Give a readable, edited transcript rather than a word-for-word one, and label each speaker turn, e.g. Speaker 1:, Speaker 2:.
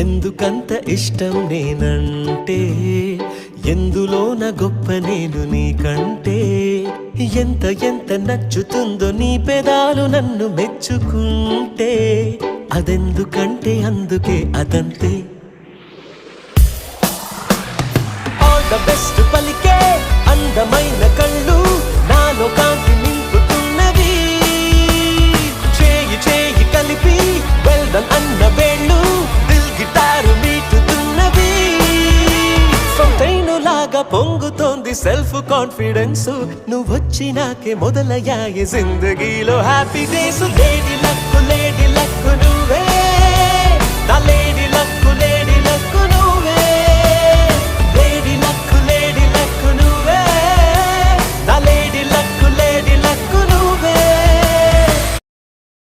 Speaker 1: ఎందుకంత ఇష్టం నేనంటే, ఎందులోన గొప్ప నేను నీకంటే, ఎంత ఎంత నచ్చుతుందో నీ పెదాలు నన్ను మెచ్చుకుంటే, అదెందుకంటే అందుకే అదంతే. ఆల్ ద బెస్ట్ పలికే అందమైన కళ్ళు నాలో కాంతి నింపుతున్నవి, చేయి చేయి కలిపి వెల్ డన్ అన్న వేళ్ళు దిల్ గిటారు మీటుతున్నవి. సొంతైనులాగా పొంగుతోంది సెల్ఫ్ కాన్ఫిడెన్స్, నువ్వొచ్చినాకే మొదలయ్యాయి జిందగీలో హ్యాపీ డేస్. లేని లక్కు